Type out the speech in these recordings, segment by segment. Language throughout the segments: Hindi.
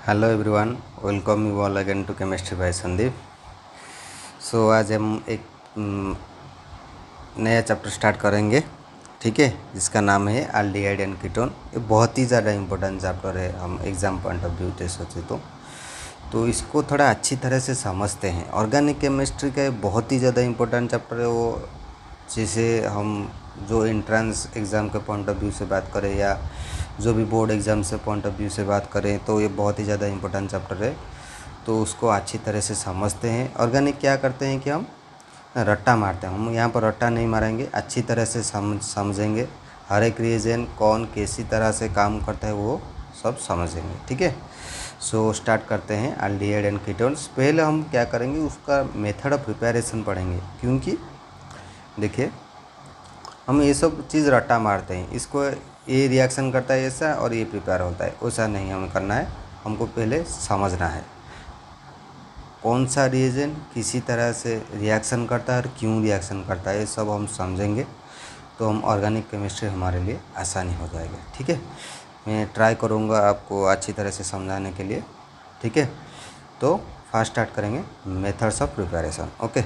Hello everyone, welcome you all again to chemistry by Sandeep. So आज हम एक नया चैप्टर स्टार्ट करेंगे, ठीक है, जिसका नाम है एल्डिहाइड एंड कीटोन। ये बहुत ही ज़्यादा इम्पोर्टेंट चैप्टर है, हम एग्ज़ाम पॉइंट ऑफ व्यू से सोचे तो इसको थोड़ा अच्छी तरह से समझते हैं। ऑर्गेनिक केमिस्ट्री का बहुत ही ज़्यादा इम्पोर्टेंट चैप्टर है वो, जिसे हम जो एंट्रेंस एग्ज़ाम के पॉइंट ऑफ व्यू से बात करें या जो भी बोर्ड एग्ज़ाम से पॉइंट ऑफ व्यू से बात करें तो ये बहुत ही ज़्यादा इम्पोर्टेंट चैप्टर है, तो उसको अच्छी तरह से समझते हैं। ऑर्गेनिक क्या करते हैं कि हम रट्टा मारते हैं, हम यहाँ पर रट्टा नहीं मारेंगे, अच्छी तरह से समझेंगे। हर एक रिएजेंट कौन कैसी तरह से काम करता है वो सब समझेंगे, ठीक है। सो स्टार्ट करते हैं एल्डिहाइड एंड कीटोन्स। पहले हम क्या करेंगे, उसका मेथड ऑफ प्रिपरेशन पढ़ेंगे, क्योंकि देखिए हम ये सब चीज़ रट्टा मारते हैं, इसको ये रिएक्शन करता है ऐसा और ये प्रिपेयर होता है, वैसा नहीं हमें करना है। हमको पहले समझना है कौन सा रिएजेंट किसी तरह से रिएक्शन करता है और क्यों रिएक्शन करता है, ये सब हम समझेंगे तो हम ऑर्गेनिक केमिस्ट्री हमारे लिए आसानी हो जाएगा, ठीक है। मैं ट्राई करूँगा आपको अच्छी तरह से समझाने के लिए, ठीक है। तो फर्स्ट स्टार्ट करेंगे मेथड्स ऑफ प्रिपरेशन। ओके,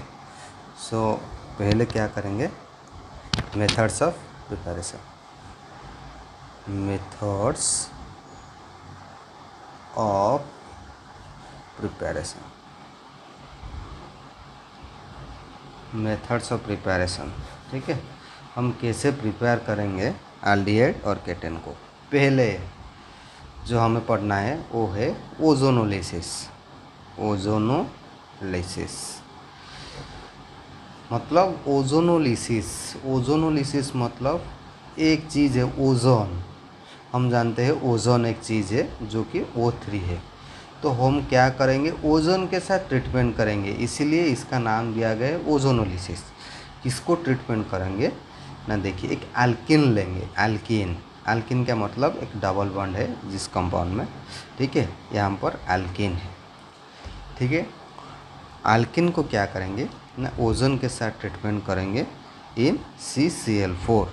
सो पहले क्या करेंगे, methods of preparation. Methods of preparation, methods of preparation, ठीक है। हम कैसे प्रिपेयर करेंगे एल्डिहाइड और कीटोन को। पहले जो हमें पढ़ना है वो है ओजोनोलिसिस। ओजोनोलिसिस मतलब ओजोनोलिसिस मतलब एक चीज़ है ओजोन। हम जानते हैं ओजोन एक चीज़ है जो कि O3 है, तो हम क्या करेंगे, ओजोन के साथ ट्रीटमेंट करेंगे, इसीलिए इसका नाम दिया गया है ओजोनोलिसिस। किसको ट्रीटमेंट करेंगे ना, देखिए एक एल्किन लेंगे। एल्किन का मतलब एक डबल बॉन्ड है जिस कंपाउंड में, ठीक है, यहाँ पर एल्किन है, ठीक है। एल्किन को क्या करेंगे ना, ओजोन के साथ ट्रीटमेंट करेंगे इन CCl4।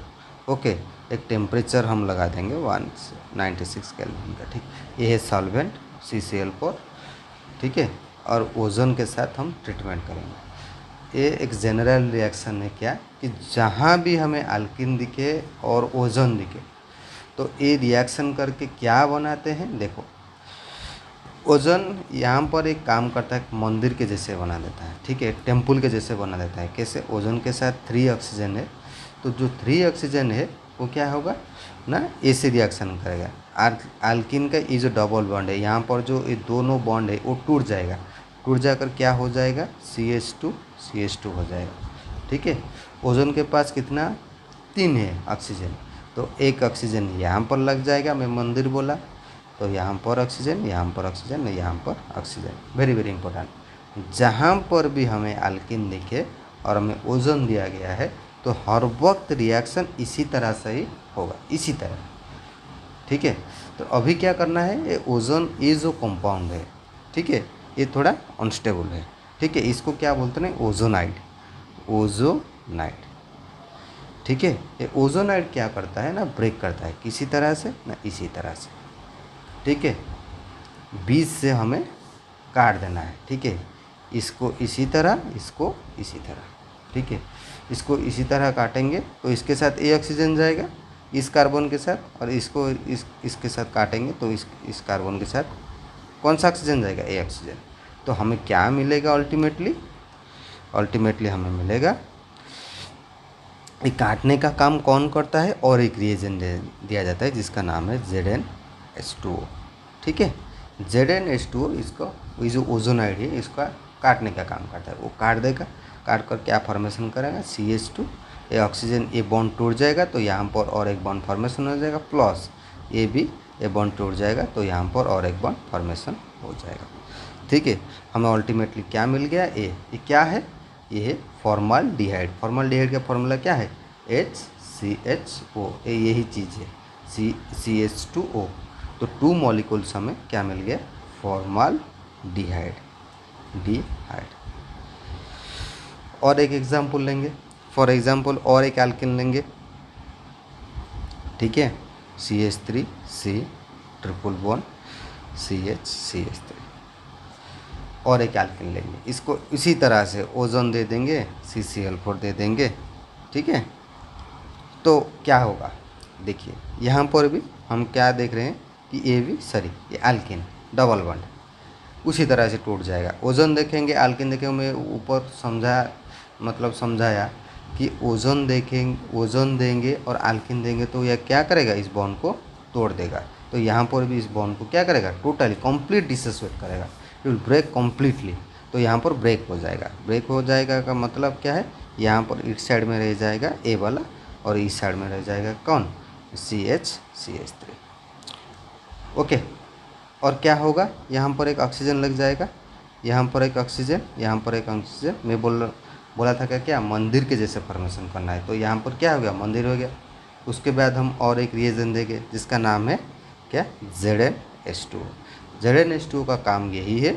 ओके, एक टेम्परेचर हम लगा देंगे 196 केल्विन का, ठीक। ये है सॉल्वेंट CCl4, ठीक है, और ओजोन के साथ हम ट्रीटमेंट करेंगे। ये एक जनरल रिएक्शन है क्या, कि जहाँ भी हमें एल्किन दिखे और ओजोन दिखे तो ये रिएक्शन करके क्या बनाते हैं, देखो ओजोन यहाँ पर एक काम करता है, मंदिर के जैसे बना देता है, ठीक है, टेम्पल के जैसे बना देता है। कैसे, ओजोन के साथ 3 ऑक्सीजन है, तो जो 3 ऑक्सीजन है वो क्या होगा ना, ऐसे रिएक्शन करेगा। एल्किन का ये जो डबल बॉन्ड है, यहाँ पर जो ये दोनों बॉन्ड है वो टूट जाएगा, टूट जाकर क्या हो जाएगा, CH2 हो जाएगा, ठीक है। ओजोन के पास कितना 3 है ऑक्सीजन, तो एक ऑक्सीजन यहाँ पर लग जाएगा, मैं मंदिर बोला तो यहाँ पर ऑक्सीजन, यहाँ पर ऑक्सीजन, यहाँ पर ऑक्सीजन। वेरी वेरी इंपॉर्टेंट, जहाँ पर भी हमें एल्किन दिखे और हमें ओजोन दिया गया है तो हर वक्त रिएक्शन इसी तरह से ही होगा, इसी तरह, ठीक है। तो अभी क्या करना है, ये ओजोन ये जो कंपाउंड है, ठीक है, ये थोड़ा अनस्टेबल है, ठीक है, इसको क्या बोलते हैं, ओजोनाइड, ठीक है। ये ओजोनाइड क्या करता है ना, ब्रेक करता है किसी तरह से ना इसी तरह से, ठीक है। बीच से हमें काट देना है, ठीक है, इसको इसी तरह, इसको इसी तरह, ठीक है। इसको इसी तरह काटेंगे तो इसके साथ ए ऑक्सीजन जाएगा इस कार्बन के साथ, और इसको इसके साथ काटेंगे तो इस कार्बन के साथ कौन सा ऑक्सीजन जाएगा, ए ऑक्सीजन। तो हमें क्या मिलेगा अल्टीमेटली हमें मिलेगा, ये काटने का काम कौन करता है, और एक रिएजेंट दिया जाता है जिसका नाम है ZnH2O, ठीक है। ZnH2O इसको, ये जो ओजोनाइड है इसका काटने का काम करता है, वो काट देगा, काट कर क्या फॉर्मेशन करेगा, CH2, ये ऑक्सीजन ये बॉन्ड टूट जाएगा तो यहाँ पर और एक बॉन्ड फॉर्मेशन हो जाएगा, प्लस ये भी ये बॉन्ड टूट जाएगा तो यहाँ पर और एक बॉन्ड फॉर्मेशन हो जाएगा, ठीक है। हमें अल्टीमेटली क्या मिल गया, ये क्या है, ये है फॉर्मल्डिहाइड। फॉर्मल्डिहाइड का फॉर्मूला क्या है, HCHO, यही चीज़ है, CH2O। तो 2 मॉलिक्यूल्स हमें क्या मिल गया, फॉर्मल्डिहाइड। और एक एग्जांपल लेंगे, फॉर एग्जांपल और एक एल्किन लेंगे, ठीक है, CH3C ट्रिपल बॉन्ड CH3 और एक एल्किन लेंगे, इसको इसी तरह से ओजोन दे देंगे, CCl4 दे देंगे। ठीक है, तो क्या होगा देखिए, यहाँ पर भी हम क्या देख रहे हैं कि ये एल्किन डबल बॉन्ड उसी तरह से टूट जाएगा। ओजोन देखेंगे, एल्किन देखेंगे, मैं ऊपर समझाया कि ओजोन देंगे और एल्किन देंगे तो यह क्या करेगा, इस बॉन्ड को तोड़ देगा। तो यहाँ पर भी इस बॉन्ड को क्या करेगा, टोटली कंप्लीट डिसोसिएट करेगा, इट विल ब्रेक कम्प्लीटली। तो यहाँ पर ब्रेक हो जाएगा। ब्रेक हो जाएगा का मतलब क्या है, यहाँ पर इस साइड में रह जाएगा ए वाला और इस साइड में रह जाएगा कौन, CH3। ओके, और क्या होगा, यहाँ पर एक ऑक्सीजन लग जाएगा, यहाँ पर एक ऑक्सीजन, यहाँ पर एक ऑक्सीजन। मैं बोला था क्या मंदिर के जैसे फॉर्मेशन करना है, तो यहाँ पर क्या हो गया, मंदिर हो गया। उसके बाद हम और एक रिएजेंट देंगे जिसका नाम है क्या, ZnH2। ZnH2 का काम यही है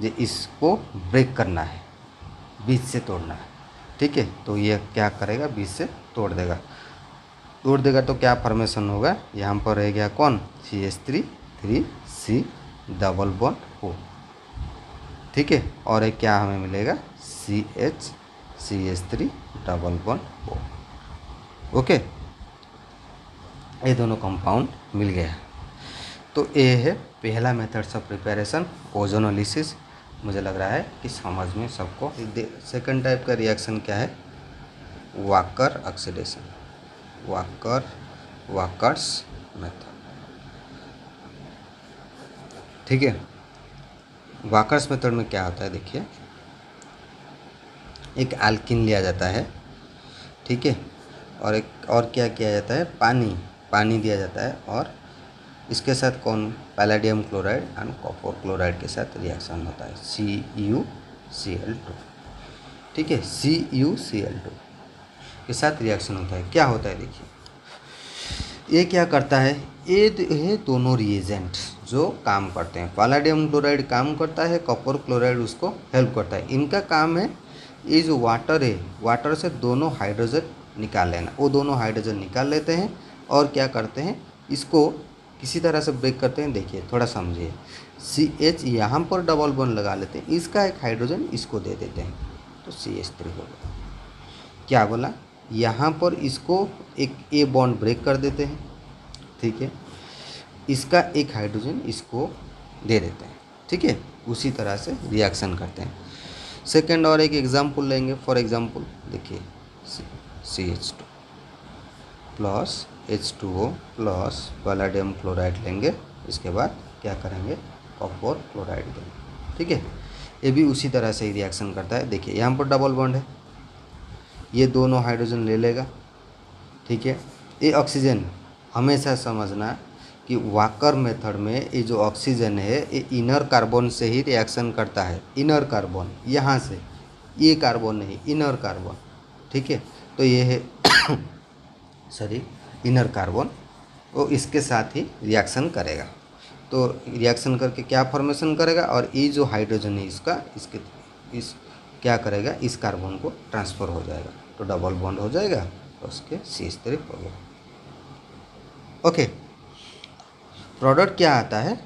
जो इसको ब्रेक करना है, बीच से तोड़ना है। ठीक है, तो ये क्या करेगा, बीच से तोड़ देगा तो क्या फॉर्मेशन होगा, यहाँ पर रह गया कौन, CH3 3C double bond O। ठीक है, और एक क्या हमें मिलेगा, CH3 double bond O। Okay, ये दोनों कंपाउंड मिल गया। तो ये है पहला मेथड्स ऑफ प्रिपरेशन ओजोनोलिसिस। मुझे लग रहा है कि समझ में सबको। सेकंड टाइप का रिएक्शन क्या है, वाकर ऑक्सीडेशन, वाकर्स मेथड। ठीक है, वाकर्स मेथड में क्या होता है, देखिए एक एल्किन लिया जाता है, ठीक है, और क्या किया जाता है, पानी दिया जाता है, और इसके साथ कौन, palladium chloride and copper chloride के साथ रिएक्शन होता है, CuCl2। ठीक है, CuCl2 के साथ रिएक्शन होता है। क्या होता है देखिए, ये क्या करता है, ये दोनों रिएजेंट जो काम करते हैं, पैलेडियम क्लोराइड काम करता है, कॉपर क्लोराइड उसको हेल्प करता है। इनका काम है, ये जो वाटर है, वाटर से दोनों हाइड्रोजन निकाल लेना। वो दोनों हाइड्रोजन निकाल लेते हैं और क्या करते हैं, इसको किसी तरह से ब्रेक करते हैं। देखिए थोड़ा समझिए, CH यहाँ पर डबल बॉन्ड लगा लेते हैं, इसका एक हाइड्रोजन इसको दे देते हैं, तो CH3 हो गया। क्या बोला, यहाँ पर इसको एक ए बॉन्ड ब्रेक कर देते हैं, ठीक है, इसका एक हाइड्रोजन इसको दे देते हैं। ठीक है, उसी तरह से रिएक्शन करते हैं। सेकंड और एक एग्जाम्पल लेंगे। फॉर एग्जाम्पल देखिए, CH2 plus H2O plus palladium chloride लेंगे, इसके बाद क्या करेंगे, कॉपर क्लोराइड देंगे। ठीक है, ये भी उसी तरह से ही रिएक्शन करता है। देखिए यहाँ पर डबल बॉन्ड है, ये दोनों हाइड्रोजन ले लेगा। ठीक है, ये ऑक्सीजन हमेशा समझना कि वाकर मेथड में ये जो ऑक्सीजन है ये इनर कार्बन से ही रिएक्शन करता है। इनर कार्बन यहाँ से, ये कार्बन नहीं, इनर कार्बन। ठीक है, तो ये है सॉरी इनर कार्बन, वो इसके साथ ही रिएक्शन करेगा। तो रिएक्शन करके क्या फॉर्मेशन करेगा, और ये जो हाइड्रोजन है इसका इस क्या करेगा, इस कार्बन को ट्रांसफ़र हो जाएगा, तो डबल बॉन्ड हो जाएगा, तो उसके CH3 हो गया। ओके, प्रोडक्ट क्या आता है,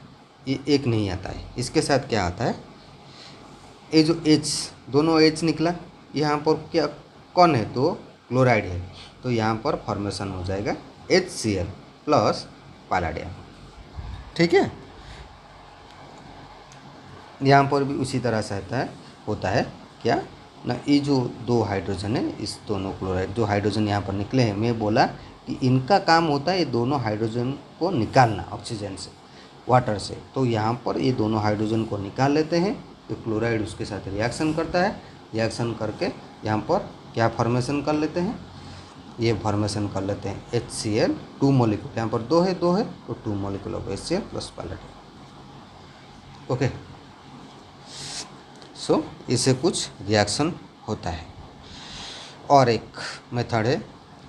ये एक नहीं आता है, इसके साथ क्या आता है, ये जो H, दोनों H निकला, यहाँ पर क्या कौन है, तो क्लोराइड है, तो यहाँ पर फॉर्मेशन हो जाएगा HCl प्लस पैलेडियम। ठीक है, यहाँ पर भी उसी तरह से होता है क्या ना, ये जो दो हाइड्रोजन है, इस दोनों क्लोराइड जो हाइड्रोजन यहाँ पर निकले हैं, मैं बोला कि इनका काम होता है ये दोनों हाइड्रोजन को निकालना ऑक्सीजन से, वाटर से। तो यहाँ पर ये दोनों हाइड्रोजन को निकाल लेते हैं, तो क्लोराइड उसके साथ रिएक्शन करता है, रिएक्शन करके यहाँ पर क्या फॉर्मेशन कर लेते हैं, ये फॉर्मेशन कर लेते हैं HCl 2 मॉलिक्यूल, यहाँ पर दो है तो 2 molecule of HCl plus palladium. Okay, so इससे कुछ रिएक्शन होता है। और एक मेथड है,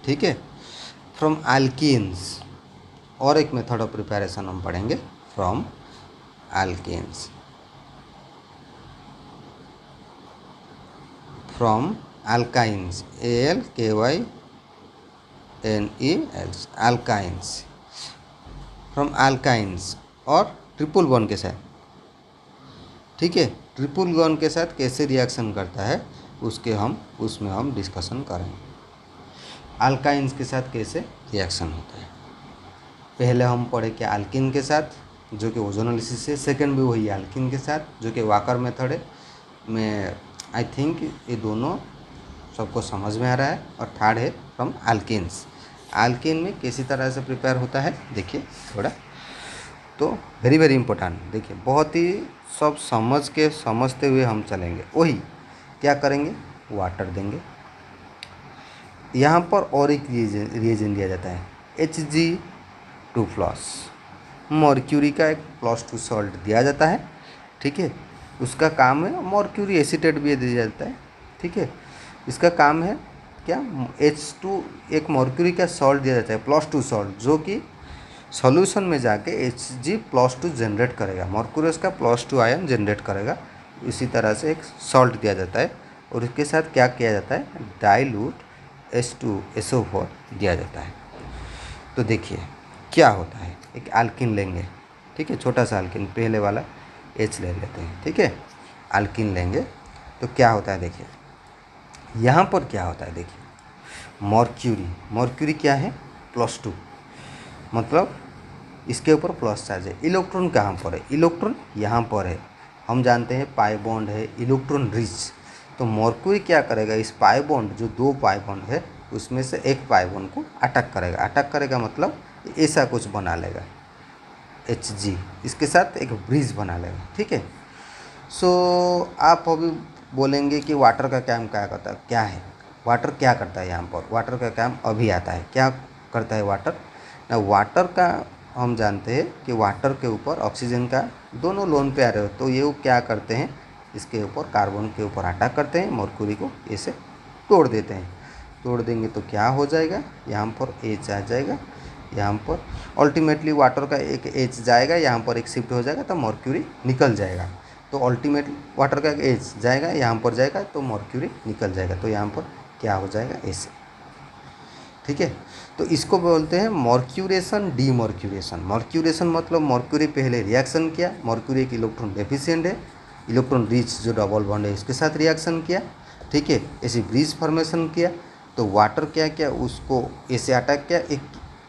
ठीक है, फ्रॉम एल्कीन्स, और एक मेथड ऑफ प्रिपरेशन हम पढ़ेंगे from alkenes, from alkynes, ALKYNES, alkynes, from alkynes और ट्रिपल बॉन्ड के साथ, ठीक है, ट्रिपल बॉन्ड के साथ कैसे रिएक्शन करता है उसमें हम डिस्कशन करेंगे। अल्काइंस के साथ कैसे रिएक्शन होता है। पहले हम पढ़े कि अल्किन के साथ जो कि ओजोनोलिसिस है, सेकंड भी वही अल्किन के साथ जो कि वाकर मेथड है। मैं आई थिंक ये दोनों सबको समझ में आ रहा है। और थर्ड है फ्रॉम अल्किन्स। अल्किन में किसी तरह से प्रिपेयर होता है देखिए थोड़ा, तो वेरी वेरी इंपॉर्टेंट। देखिए बहुत ही सब समझते हुए हम चलेंगे। वही क्या करेंगे, वाटर देंगे, यहाँ पर और एक रिएजेंट दिया जाता है Hg2+, मर्क्यूरी का एक +2 सॉल्ट दिया जाता है, ठीक है। उसका काम है, मर्क्यूरी एसीटेट भी दिया जाता है, ठीक है। इसका काम है क्या, H2 एक मर्क्यूरी का सॉल्ट दिया जाता है +2 सॉल्ट, जो कि सॉल्यूशन में जाके Hg+2 जनरेट करेगा, मर्क्यूरस का +2 आयन जनरेट करेगा। इसी तरह से एक सॉल्ट दिया जाता है और इसके साथ क्या किया जाता है, डाइल्यूट H2SO4 दिया जाता है। तो देखिए क्या होता है, एक अल्किन लेंगे, ठीक है, छोटा सा अल्किन, पहले वाला H ले लेते हैं, ठीक है। अल्किन लेंगे तो क्या होता है, देखिए यहाँ पर क्या होता है, देखिए मर्क्यूरी क्या है, +2, मतलब इसके ऊपर प्लस चार्ज है। इलेक्ट्रॉन कहाँ पर है, इलेक्ट्रॉन यहाँ पर है। हम जानते हैं पाई बॉन्ड है, इलेक्ट्रॉन रिच। तो मर्क्यूरी क्या करेगा, इस पाई बॉन्ड जो 2 पाई बॉन्ड है उसमें से एक पाई बॉन्ड को अटैक करेगा, मतलब ऐसा कुछ बना लेगा Hg, इसके साथ एक ब्रिज बना लेगा, ठीक है। सो आप अभी बोलेंगे कि वाटर का काम क्या करता है, क्या है वाटर, क्या करता है यहाँ पर, वाटर का काम अभी आता है। क्या करता है वाटर ना, वाटर का हम जानते हैं कि वाटर के ऊपर ऑक्सीजन का दोनों लोन पेयर है, तो ये क्या करते हैं, इसके ऊपर कार्बन के ऊपर अटैक करते हैं, मर्क्यूरी को ऐसे तोड़ देते हैं। तोड़ देंगे तो क्या हो जाएगा, यहाँ पर H आ जाएगा, यहाँ पर अल्टीमेटली वाटर का एक H जाएगा, यहाँ पर एक शिफ्ट हो जाएगा तो मर्क्यूरी निकल जाएगा। तो अल्टीमेटली वाटर का एक H जाएगा, यहाँ पर जाएगा तो मर्क्यूरी निकल जाएगा, तो यहाँ पर क्या हो जाएगा, ऐसे, ठीक है। तो इसको बोलते हैं मर्क्यूरेशन डीमर्क्यूरेशन। मर्क्यूरेशन मतलब मर्क्यूरी पहले रिएक्शन किया, मर्क्यूरी एक इलेक्ट्रॉन डेफिशिएंट है, इलेक्ट्रॉन रिच जो डबल बॉन्ड है इसके साथ रिएक्शन किया, ठीक है, ऐसे ब्रिज फॉर्मेशन किया। तो वाटर क्या किया, उसको ऐसे अटैक किया। एक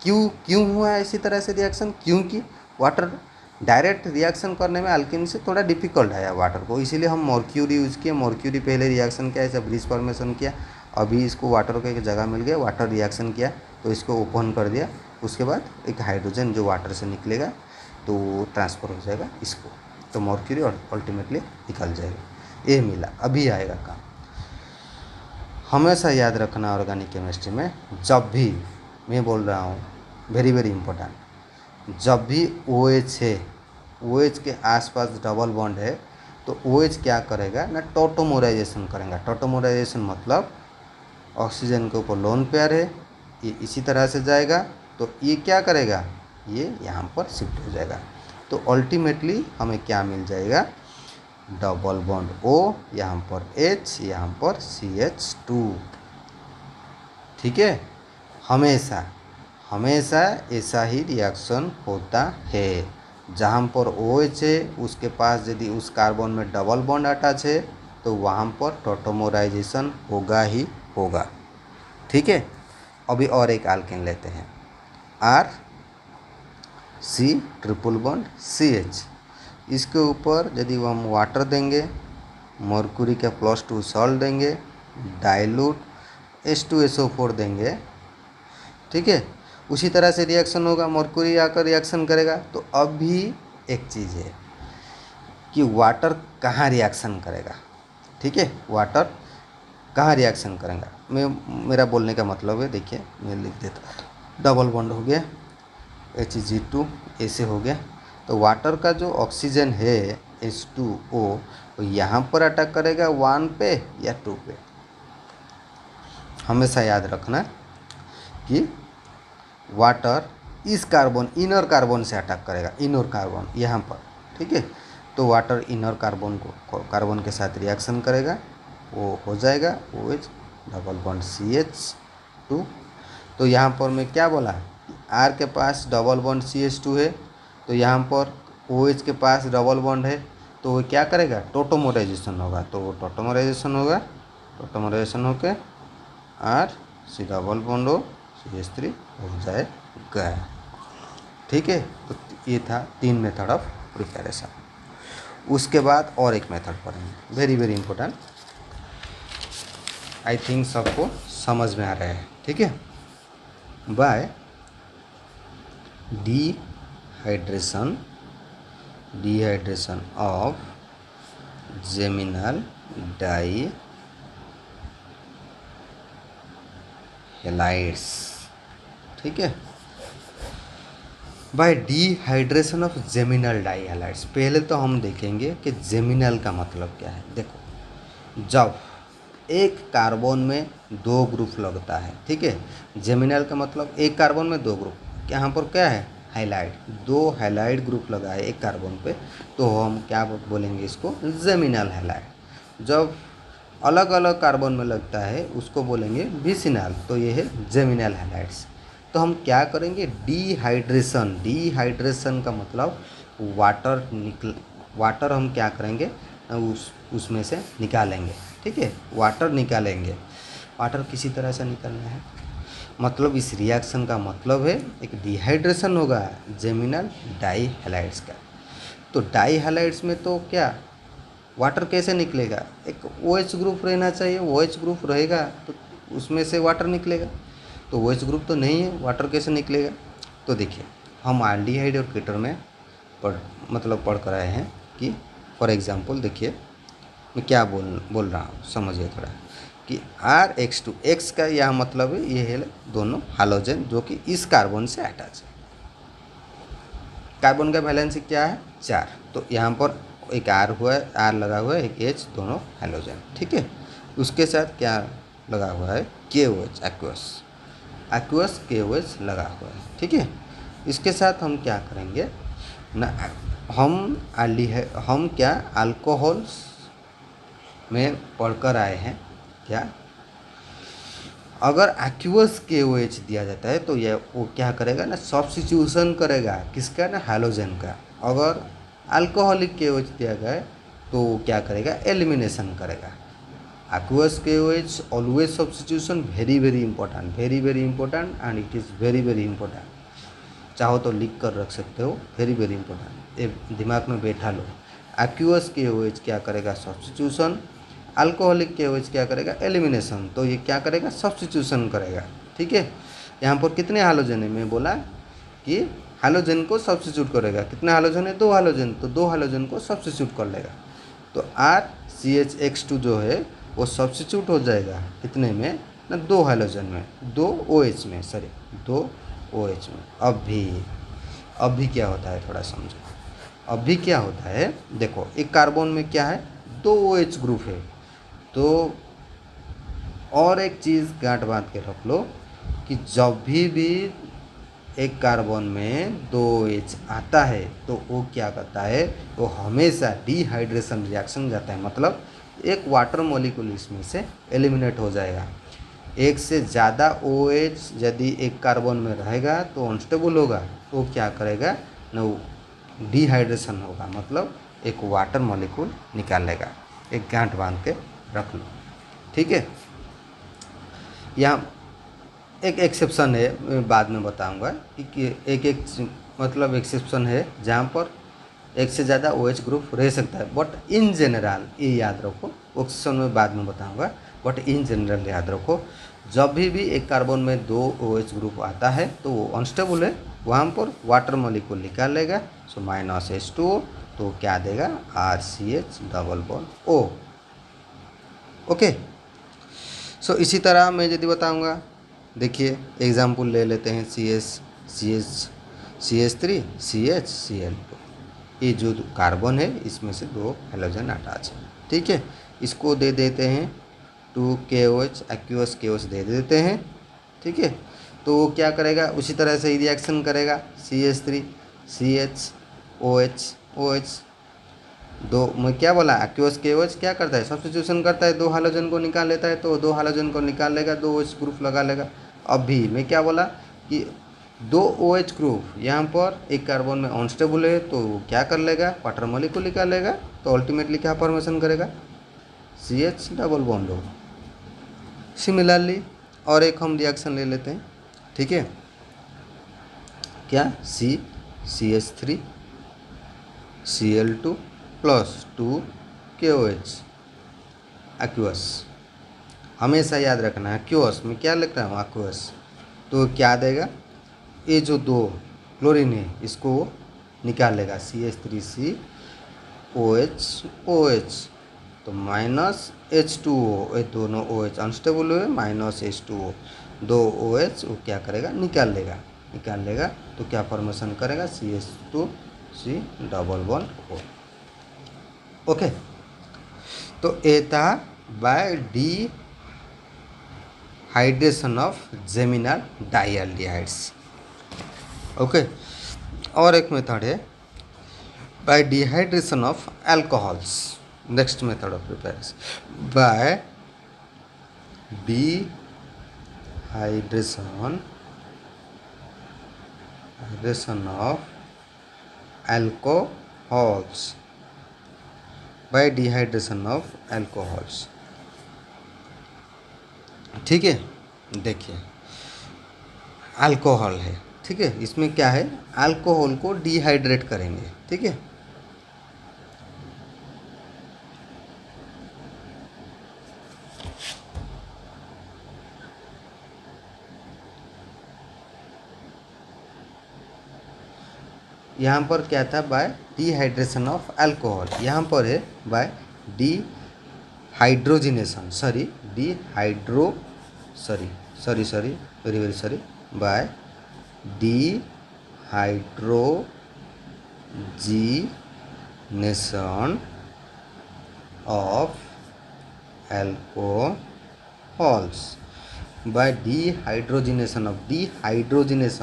क्यों हुआ है इसी तरह से रिएक्शन, क्योंकि वाटर डायरेक्ट रिएक्शन करने में अल्किन से थोड़ा डिफिकल्ट है वाटर को, इसीलिए हम मर्क्यूरी यूज़ किए। मर्क्यूरी पहले रिएक्शन किया, ऐसा ब्रिज फॉर्मेशन किया, अभी इसको वाटर का एक जगह मिल गया, वाटर रिएक्शन किया तो इसको ओपन कर दिया, उसके बाद एक हाइड्रोजन जो वाटर से निकलेगा तो ट्रांसफ़र हो जाएगा इसको, तो मर्क्यूरी अल्टीमेटली निकल जाएगा। ये मिला, अभी आएगा काम। हमेशा याद रखना ऑर्गेनिक केमिस्ट्री में, जब भी मैं बोल रहा हूँ वेरी वेरी इंपॉर्टेंट, जब भी OH है, OH के आसपास डबल बॉन्ड है तो OH क्या करेगा ना, टॉटोमराइजेशन करेगा। टॉटोमराइजेशन मतलब ऑक्सीजन के ऊपर लोन पेयर है, ये इसी तरह से जाएगा तो ये क्या करेगा, ये यहाँ पर शिफ्ट हो जाएगा। तो अल्टीमेटली हमें क्या मिल जाएगा, डबल बॉन्ड O, यहाँ पर H, यहाँ पर CH2, ठीक है। हमेशा ऐसा ही रिएक्शन होता है। जहाँ पर OH है उसके पास यदि उस कार्बन में डबल बॉन्ड अटैच है तो वहाँ पर टॉटोमराइजेशन होगा ही होगा, ठीक है। अभी और एक अल्केन लेते हैं, RC ट्रिपल बॉन्ड CH। इसके ऊपर यदि हम वाटर देंगे, मर्क्यूरी का +2 सॉल्ट देंगे, डाइल्यूट H2SO4 देंगे, ठीक है, उसी तरह से रिएक्शन होगा, मर्क्यूरी आकर रिएक्शन करेगा। तो अभी एक चीज़ है कि वाटर कहाँ रिएक्शन करेगा, ठीक है, वाटर कहाँ रिएक्शन करेगा। मेरा बोलने का मतलब है, देखिए मैं लिख देता हूँ, डबल बॉन्ड हो गया Hg2 ऐसे हो गया, तो वाटर का जो ऑक्सीजन है H2O वो यहाँ पर अटैक करेगा 1 पे या 2 पे। हमेशा याद रखना कि वाटर इस कार्बन इनर कार्बन से अटैक करेगा, इनर कार्बन यहाँ पर, ठीक है। तो वाटर इनर कार्बन के साथ रिएक्शन करेगा, वो हो जाएगा OH डबल बॉन्ड CH2। तो यहाँ पर मैं क्या बोला, R के पास डबल बॉन्ड CH2 है, तो यहाँ पर OH के पास डबल बॉन्ड है तो वो क्या करेगा, टोटोमराइजेशन होगा, तो वो टोटोमराइजेशन होगा, टोटोमराइजेशन होके RC डबल बॉन्ड हो CH3 हो जाएगा। ठीक है, तो ये था 3 मेथड ऑफ प्रिपरेशन। उसके बाद और एक मेथड पढ़ेंगे, very very important, I think सबको समझ में आ रहा है। ठीक है, बाय डिहाइड्रेशन ऑफ जेमिनल डाइहैलाइड्स। ठीक है, बाय डिहाइड्रेशन ऑफ जेमिनल डाइहैलाइड्स। पहले तो हम देखेंगे कि जेमिनल का मतलब क्या है। देखो, जब एक कार्बन में 2 ग्रुप लगता है, ठीक है, जेमिनल का मतलब एक कार्बन में 2 ग्रुप, यहाँ पर क्या है, हाइलाइड, 2 हाइलाइड ग्रुप लगा है एक कार्बन पे, तो हम क्या बोलेंगे इसको, जेमिनल हाइलाइड। जब अलग अलग कार्बन में लगता है उसको बोलेंगे विसिनल, तो ये है जेमिनल हाइलाइड्स। तो हम क्या करेंगे, डिहाइड्रेशन का मतलब वाटर हम क्या करेंगे, उसमें से निकालेंगे। ठीक है, वाटर निकालेंगे, वाटर किसी तरह से निकलना है, मतलब इस रिएक्शन का मतलब है एक डिहाइड्रेशन होगा जेमिनल डाइहैलाइड्स का। तो डाइहैलाइड्स में तो क्या वाटर कैसे निकलेगा, एक OH ग्रुप रहना चाहिए, OH ग्रुप रहेगा तो उसमें से वाटर निकलेगा, तो OH ग्रुप तो नहीं है, वाटर कैसे निकलेगा। तो देखिए, हम एल्डिहाइड और कीटोन में पढ़ कर आए हैं कि फॉर एग्जांपल देखिए मैं क्या बोल रहा हूँ, समझिए थोड़ा, कि RX2 X का यह मतलब है ये है दोनों हालोजन जो कि इस कार्बन से अटैच है। कार्बन का वैलेंसी क्या है, 4, तो यहाँ पर एक R हुआ है, R लगा हुआ है, एक H, दोनों हालोजन। ठीक है, उसके साथ क्या लगा हुआ है, KOH, एक्वस KOH लगा हुआ है। ठीक है, इसके साथ हम क्या करेंगे ना, हम क्या अल्कोहल्स में पढ़कर आए हैं क्या, अगर एक्वस KOH दिया जाता है तो यह वो क्या करेगा ना, सब्स्टिट्यूशन करेगा किसका ना, हालोजन का। अगर अल्कोहलिक KOH दिया गया तो वो क्या करेगा, एलिमिनेशन करेगा। Aqueous KOH always substitution, very very important and it is very very important. चाहो तो लिख कर रख सकते हो, वेरी वेरी इंपॉर्टेंट, ये दिमाग में बैठा लो। एक्वस KOH क्या करेगा, सब्स्टिट्यूशन, अल्कोहलिक KOH क्या करेगा, एलिमिनेशन। तो ये क्या करेगा, सब्स्टिट्यूशन करेगा। ठीक है, यहाँ पर कितने हालोजन है, मैं बोला कि हालोजन को सब्स्टिट्यूट करेगा, कितने हालोजन है, 2 हालोजन, तो 2 हालोजन को सब्स्टिट्यूट कर लेगा। तो RCH2 जो है वो सब्स्टिट्यूट हो जाएगा कितने में ना, 2 हालोजन में, 2 OH में, सॉरी 2 OH में। अभी क्या होता है थोड़ा समझो, अभी क्या होता है, देखो एक कार्बन में क्या है, 2 OH ग्रुप है, तो और एक चीज़ गांठ बांध के रख लो कि जब भी एक कार्बन में 2 OH आता है तो वो क्या करता है, वो हमेशा डिहाइड्रेशन रिएक्शन जाता है, मतलब एक वाटर मॉलिक्यूल इसमें से एलिमिनेट हो जाएगा। एक से ज़्यादा OH यदि एक कार्बन में रहेगा तो अनस्टेबल होगा, तो वो क्या करेगा ना, वो डिहाइड्रेशन होगा, मतलब एक वाटर मॉलिक्यूल निकालेगा। एक गांठ बांध के रख लो। ठीक है, यहाँ एक एक्सेप्शन है, मैं बाद में बताऊंगा कि एक मतलब एक्सेप्शन है जहाँ पर एक से ज़्यादा OH ग्रुप रह सकता है, बट इन जनरल ये याद रखो, एक्सेप्शन में बाद में बताऊंगा, बट इन जनरल याद रखो, जब भी एक कार्बन में 2 OH ग्रुप आता है तो वो अनस्टेबल है, वहाँ पर वाटर मॉलिक्यूल निकाल लेगा, सो -H2O, तो क्या देगा, RCH double bond O। Okay, so इसी तरह मैं यदि बताऊंगा, देखिए एग्जाम्पल ले लेते हैं, CH3 CH Cl2, ये जो कार्बन है इसमें से 2 हाइड्रोजन अटैच है। ठीक है, इसको दे देते हैं 2 KOH, एक्वस KOH दे देते हैं। ठीक है, तो वो क्या करेगा, उसी तरह से ही रिएक्शन करेगा, CH3 CH दो, मैं क्या बोला, एक्वस KOH क्या करता है, सब्स्टिट्यूशन करता है, 2 हाइड्रोजन को निकाल लेता है, तो 2 हाइड्रोजन को निकाल लेगा, 2 OH ग्रुप लगा लेगा। अभी मैं क्या बोला कि दो OH ग्रुप यहाँ पर एक कार्बन में अनस्टेबल है तो क्या कर लेगा, क्वार्टर मॉलिक्यूल निकालेगा, तो अल्टीमेटली क्या फॉर्मेशन करेगा, CH डबल बॉन्ड हो। सिमिलरली और एक हम रिएक्शन ले लेते हैं, ठीक है, क्या CH3 Cl2 plus 2 KOH aqueous. हमेशा याद रखना है एक्वस में क्या लिख रहा हूँ, एक्वस। तो क्या देगा, ये जो दो क्लोरीन है इसको निकालेगा, CH3COH तो माइनस H2O, ये दोनों OH अनस्टेबल हुए, माइनस H2O, दो OH वो क्या करेगा, निकाल लेगा तो क्या फॉर्मेशन करेगा, CH2C double bond O। Okay, तो ये था by dehydration of geminal dihalides. Okay, और एक मेथड है by dehydration of alcohols. Next method of preparation by dehydration of alcohols, by dehydration of alcohols. ठीक है, देखिए अल्कोहल है, ठीक है, इसमें क्या है, अल्कोहल को डिहाइड्रेट करेंगे, ठीक है। यहाँ पर क्या था, बाय डिहाइड्रेशन ऑफ अल्कोहल, यहाँ पर है by dehydrogenation, very very sorry, by dehydrogenation of alcohols, by dehydrogenation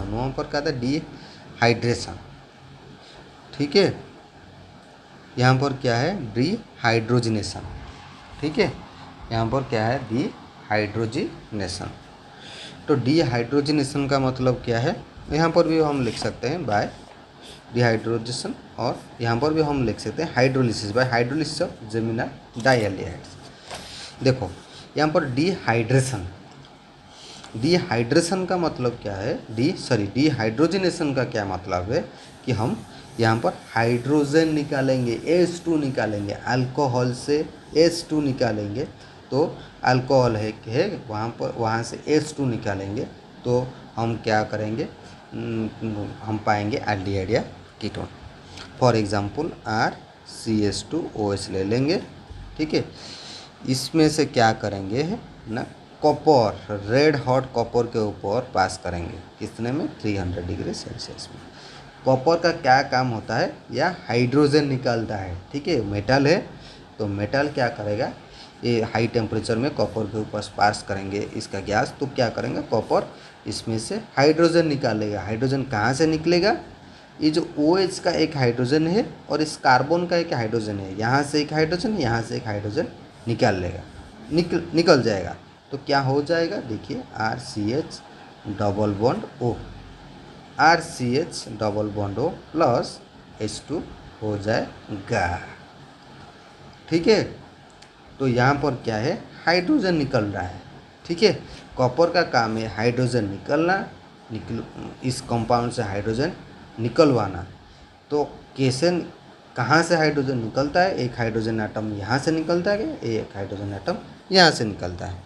वहाँ पर क्या था, डिहाइड्रेशन, ठीक है, यहाँ पर क्या है, डिहाइड्रोजिनेशन, ठीक है, यहाँ पर क्या है, डिहाइड्रोजिनेशन। तो डिहाइड्रोजिनेशन का मतलब क्या है, यहाँ पर भी हम लिख सकते हैं बाय डिहाइड्रोजिनेशन, और यहाँ पर भी हम लिख सकते हैं hydrolysis, by hydrolysis of geminal dihalides. देखो यहाँ पर डिहाइड्रेशन का मतलब क्या है, डिहाइड्रोजिनेशन का क्या मतलब है कि हम यहाँ पर हाइड्रोजन निकालेंगे, H2 निकालेंगे, अल्कोहल से H2 निकालेंगे, तो अल्कोहल है वहाँ से H2 निकालेंगे तो हम क्या करेंगे, हम पाएंगे एल्डिहाइड या कीटोन। फॉर एग्जांपल RCH2OH ले लेंगे, ठीक है, इसमें से क्या करेंगे है ना, कॉपर, रेड हॉट कॉपर के ऊपर पास करेंगे, कितने में, 300 डिग्री सेल्सियस में। कॉपर का क्या काम होता है, या हाइड्रोजन निकालता है, ठीक है, मेटल है तो मेटल क्या करेगा, ये हाई टेम्परेचर में कॉपर के ऊपर पास करेंगे इसका गैस, तो क्या करेंगे, कॉपर इसमें से हाइड्रोजन निकालेगा। हाइड्रोजन कहाँ से निकलेगा, ये जो OH का एक हाइड्रोजन है और इस कार्बन का एक हाइड्रोजन है, यहाँ से एक हाइड्रोजन, यहाँ से एक हाइड्रोजन निकाल लेगा, निकल जाएगा, तो क्या हो जाएगा, देखिए RCH double bond O, RCH double bond O plus H2 हो जाएगा, ठीक है। तो यहाँ पर क्या है, हाइड्रोजन निकल रहा है, ठीक है, कॉपर का काम है हाइड्रोजन इस कंपाउंड से हाइड्रोजन निकलवाना। तो कैसे, कहाँ से हाइड्रोजन निकलता है, एक हाइड्रोजन एटम यहाँ से निकलता है, एक हाइड्रोजन एटम यहाँ से निकलता है।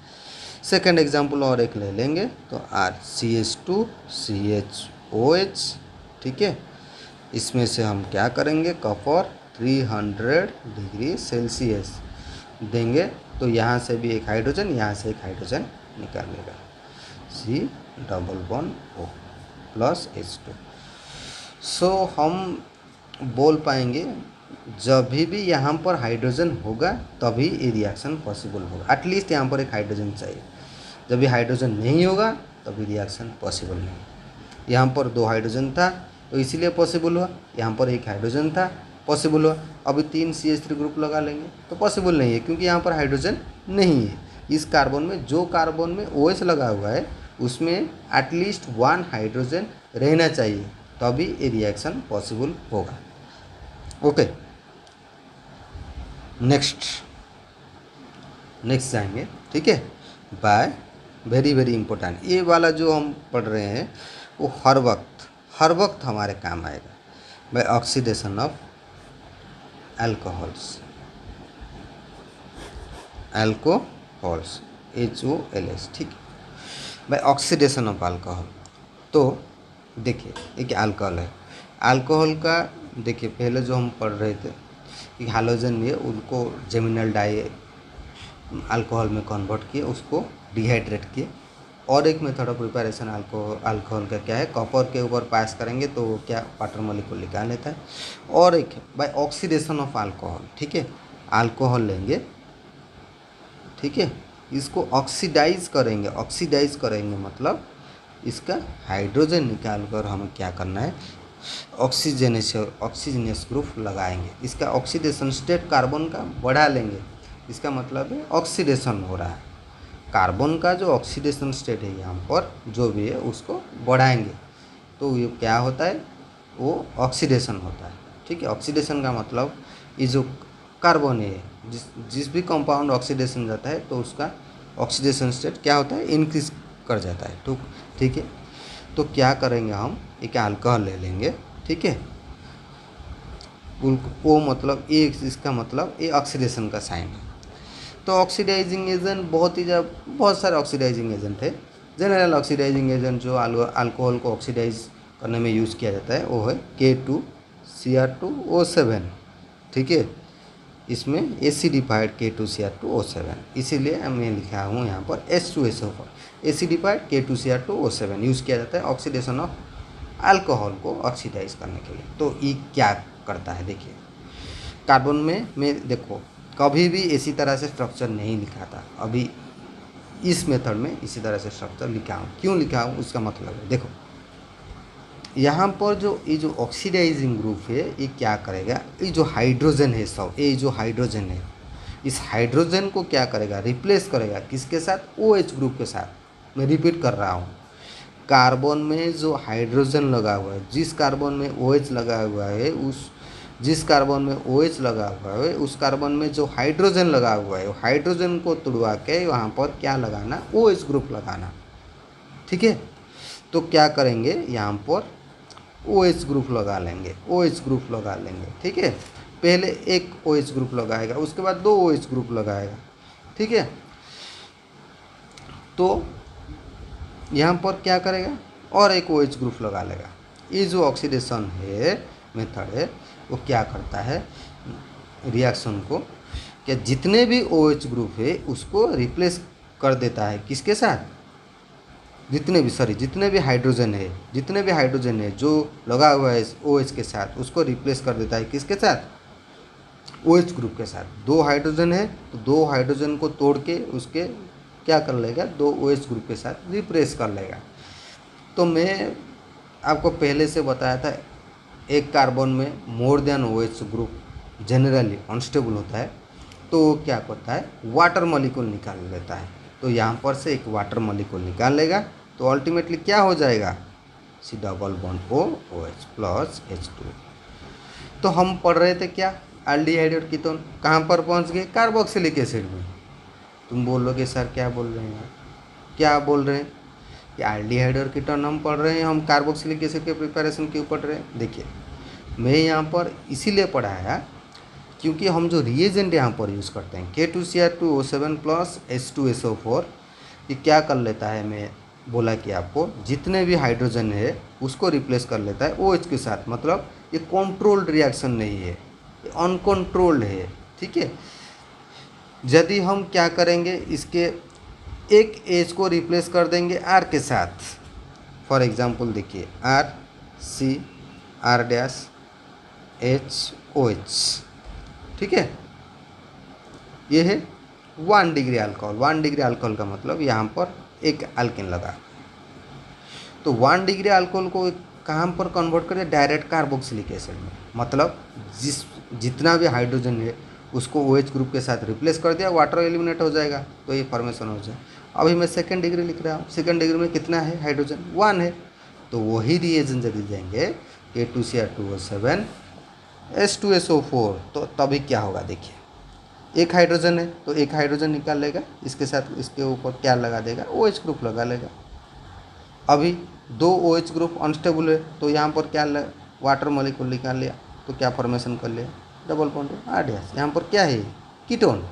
सेकंड एग्जांपल और एक ले लेंगे, तो RCH2CHOH, ठीक है, इसमें से हम क्या करेंगे, कॉपर 300 डिग्री सेल्सियस देंगे, तो यहाँ से भी एक हाइड्रोजन, यहाँ से एक हाइड्रोजन निकालेगा, C double bond O plus H2। सो हम बोल पाएंगे जब भी यहाँ पर हाइड्रोजन होगा तभी ये रिएक्शन पॉसिबल होगा, एटलीस्ट यहाँ पर एक हाइड्रोजन चाहिए। जब भी हाइड्रोजन नहीं होगा तभी रिएक्शन पॉसिबल नहीं। यहाँ पर 2 हाइड्रोजन था तो इसीलिए पॉसिबल हुआ, यहाँ पर एक हाइड्रोजन था पॉसिबल हुआ, अभी 3 CH3 ग्रुप लगा लेंगे तो पॉसिबल नहीं है, क्योंकि यहाँ पर हाइड्रोजन नहीं है। इस कार्बन में, जो कार्बन में OH लगा हुआ है उसमें एटलीस्ट 1 हाइड्रोजन रहना चाहिए, तभी ये रिएक्शन पॉसिबल होगा। ओके, नेक्स्ट जाएंगे, ठीक है। बाय, वेरी वेरी इंपॉर्टेंट, ये वाला जो हम पढ़ रहे हैं वो हर वक्त हमारे काम आएगा। By oxidation of alcohols, HOLS, ठीक है। बाय ऑक्सीडेशन ऑफ अल्कोहल, तो देखिए एक अल्कोहल है, अल्कोहल का देखिए पहले जो हम पढ़ रहे थे कि हाइड्रोजन में उनको जेमिनल डाई अल्कोहल में कन्वर्ट किए, उसको डिहाइड्रेट किए। और एक मेथड ऑफ प्रिपरेशन अल्कोहल का क्या है, कॉपर के ऊपर पास करेंगे तो वो क्या वाटर मॉलिक्यूल निकाल लेता है। और एक बाय ऑक्सीडेशन ऑफ अल्कोहल, ठीक है, अल्कोहल लेंगे, ठीक है, इसको ऑक्सीडाइज करेंगे मतलब इसका हाइड्रोजन निकाल कर हमें क्या करना है, ऑक्सीजनस ग्रुप लगाएंगे। इसका ऑक्सीडेशन स्टेट कार्बन का बढ़ा लेंगे, इसका मतलब है ऑक्सीडेशन हो रहा है। कार्बन का जो ऑक्सीडेशन स्टेट है यहाँ पर जो भी है उसको बढ़ाएंगे, तो ये क्या होता है, वो ऑक्सीडेशन होता है, ठीक है। ऑक्सीडेशन का मतलब ये जो कार्बन है, जिस भी कंपाउंड ऑक्सीडेशन जाता है तो उसका ऑक्सीडेशन स्टेट क्या होता है, इंक्रीज कर जाता है, ठीक है। तो क्या करेंगे, हम एक अल्कोहल ले लेंगे, ठीक है, वो मतलब ये, इसका मतलब ये ऑक्सीडेशन का साइन है। तो ऑक्सीडाइजिंग एजेंट बहुत सारे ऑक्सीडाइजिंग एजेंट है। जनरल ऑक्सीडाइजिंग एजेंट जो अल्कोहल को ऑक्सीडाइज करने में यूज़ किया जाता है वो है K2Cr2O7, ठीक है। इसमें एसिडिफाइड K2Cr2O7, इसीलिए मैं लिखा हूँ यहाँ पर H2SO4, एसिडिफाइड K2Cr2O7 यूज़ किया जाता है ऑक्सीडेशन ऑफ अल्कोहल को ऑक्सीडाइज करने के लिए। तो ये क्या करता है, देखिए कार्बन में देखो कभी भी इसी तरह से स्ट्रक्चर नहीं लिखा था, अभी इस मेथड में इसी तरह से स्ट्रक्चर लिखा हूँ। क्यों लिखा हूँ उसका मतलब है, देखो यहाँ पर ये जो ऑक्सीडाइजिंग ग्रुप है ये क्या करेगा, ये जो हाइड्रोजन है ये जो हाइड्रोजन है, इस हाइड्रोजन को क्या करेगा, रिप्लेस करेगा किसके साथ, OH ग्रुप के साथ। मैं रिपीट कर रहा हूँ, कार्बन में जो हाइड्रोजन लगा हुआ है, जिस कार्बन में OH लगा हुआ है, जिस कार्बन में OH लगा हुआ है उस कार्बन में जो हाइड्रोजन लगा हुआ है, हाइड्रोजन को तुड़वा के वहाँ पर क्या लगाना, OH ग्रुप लगाना, ठीक है। तो क्या करेंगे, यहाँ पर OH ग्रुप लगा लेंगे, ठीक है। पहले एक OH ग्रुप लगाएगा, उसके बाद 2 OH ग्रुप लगाएगा, ठीक है। तो यहाँ पर क्या करेगा, और एक OH ग्रुप लगा लेगा। ये जो ऑक्सीडेशन है मेथड है वो क्या करता है, रिएक्शन को क्या जितने भी OH ग्रुप है उसको रिप्लेस कर देता है किसके साथ, जितने भी हाइड्रोजन है जो लगा हुआ है OH के साथ, उसको रिप्लेस कर देता है किसके साथ, OH ग्रुप के साथ। 2 हाइड्रोजन है तो 2 हाइड्रोजन को तोड़ के उसके क्या कर लेगा, 2 OH ग्रुप के साथ रिप्लेस कर लेगा। तो मैं आपको पहले से बताया था एक कार्बन में more than OH group generally unstable होता है, तो क्या करता है, वाटर मॉलिक्यूल निकाल लेता है। तो यहाँ पर से एक वाटर मॉलिक्यूल निकाल लेगा तो अल्टीमेटली क्या हो जाएगा, C double bond OH plus H2। तो हम पढ़ रहे थे क्या, एल्डिहाइड और कीटोन, कहाँ पर पहुँच गए, कार्बोक्सिलिक एसिड में। तुम बोलोगे सर क्या बोल रहे हैं, क्या बोल रहे हैं कि एल्डिहाइड और कीटोन हम पढ़ रहे हैं, हम कार्बोक्सिलिक एसिड के प्रिपरेशन क्यों पढ़ रहे हैं। देखिए मैं यहाँ पर इसीलिए पढ़ाया क्योंकि हम जो रिएजेंट यहाँ पर यूज़ करते हैं K2Cr2O7 प्लस H2SO4, ये क्या कर लेता है, मैं बोला कि आपको जितने भी हाइड्रोजन है उसको रिप्लेस कर लेता है OH के साथ। मतलब ये कंट्रोल्ड रिएक्शन नहीं है, ये अनकंट्रोल्ड है, ठीक है। यदि हम क्या करेंगे, इसके एक H को रिप्लेस कर देंगे R के साथ, फॉर एग्जांपल देखिए RCR-HOH, ठीक है। ये है 1 डिग्री अल्कोहल। 1 डिग्री अल्कोहल का मतलब यहाँ पर एक अल्केन लगा, तो 1 डिग्री अल्कोहल को कहाँ पर कन्वर्ट करें, डायरेक्ट कार्बोक्सिलिक एसिड में। मतलब जितना भी हाइड्रोजन है उसको OH ग्रुप के साथ रिप्लेस कर दिया, वाटर एलिमिनेट हो जाएगा, तो ये फॉर्मेशन हो जाए। अभी मैं सेकंड डिग्री लिख रहा हूँ, सेकंड डिग्री में कितना है हाइड्रोजन, 1 है, तो वही रिएजेंट यदि देंगे K2Cr2O7 H2SO4 तो तभी क्या होगा देखिए, एक हाइड्रोजन है तो एक हाइड्रोजन निकाल लेगा, इसके साथ इसके ऊपर क्या लगा देगा, OH ग्रुप लगा लेगा। अभी 2 OH ग्रुप अनस्टेबल है तो यहाँ पर क्या वाटर मॉलिक्यूल निकाल लिया तो क्या फॉर्मेशन कर लिया, डबल बॉन्ड R डैश। यहाँ पर क्या है, कीटोन।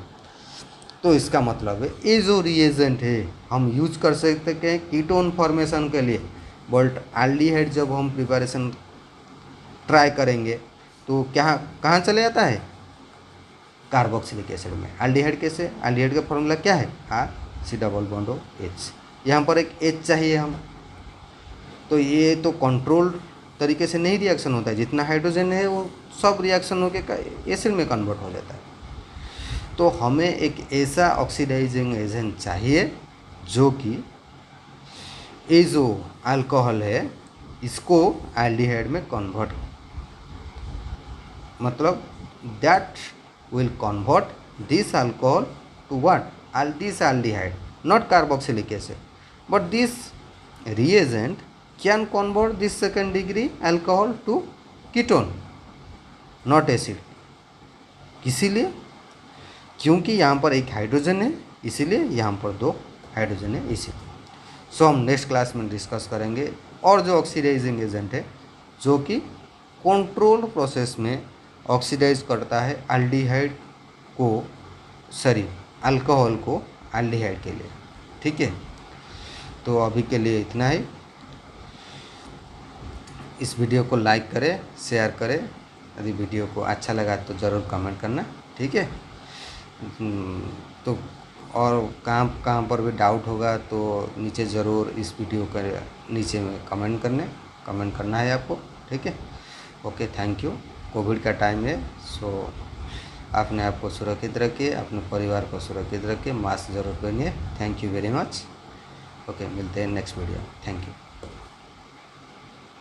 तो इसका मतलब है ये जो रिएजेंट है हम यूज कर सकते हैं कीटोन फॉर्मेशन के लिए, बट एल्डिहाइड जब हम प्रिपरेशन ट्राई करेंगे तो क्या कहाँ चले जाता है, कार्बोक्सिलिक एसिड में। एल्डिहाइड कैसे, एल्डिहाइड का फॉर्मूला क्या है, C double bond O H। यहाँ पर एक H चाहिए हम, तो ये तो कंट्रोल तरीके से नहीं रिएक्शन होता है, जितना हाइड्रोजन है वो सब रिएक्शन होकर एसिड में कन्वर्ट हो जाता है। तो हमें एक ऐसा ऑक्सीडाइजिंग एजेंट चाहिए जो कि ये जो अल्कोहल है इसको एल्डिहाइड में कन्वर्ट, मतलब that will convert this alcohol to what, this aldehyde, not carboxylic acid, but this reagent can convert this second degree alcohol to ketone, not acid। इसीलिए क्योंकि यहाँ पर एक हाइड्रोजन है इसीलिए यहाँ पर 2 हाइड्रोजन है इसीलिए। सो हम नेक्स्ट क्लास में डिस्कस करेंगे और जो ऑक्सीडाइजिंग एजेंट है जो कि कंट्रोल प्रोसेस में ऑक्सीडाइज करता है एल्डिहाइड को, सॉरी अल्कोहल को एल्डिहाइड के लिए, ठीक है। तो अभी के लिए इतना ही। इस वीडियो को लाइक करें, शेयर करें, यदि वीडियो को अच्छा लगा तो ज़रूर कमेंट करना, ठीक है। तो और कहाँ पर भी डाउट होगा तो नीचे ज़रूर इस वीडियो के नीचे में कमेंट करना है आपको, ठीक है। Okay, thank you. कोविड का टाइम है, सो अपने आप को सुरक्षित रखिए, अपने परिवार को सुरक्षित रखिए, मास्क जरूर पहनिए। Thank you very much. Okay, मिलते हैं नेक्स्ट वीडियो। Thank you.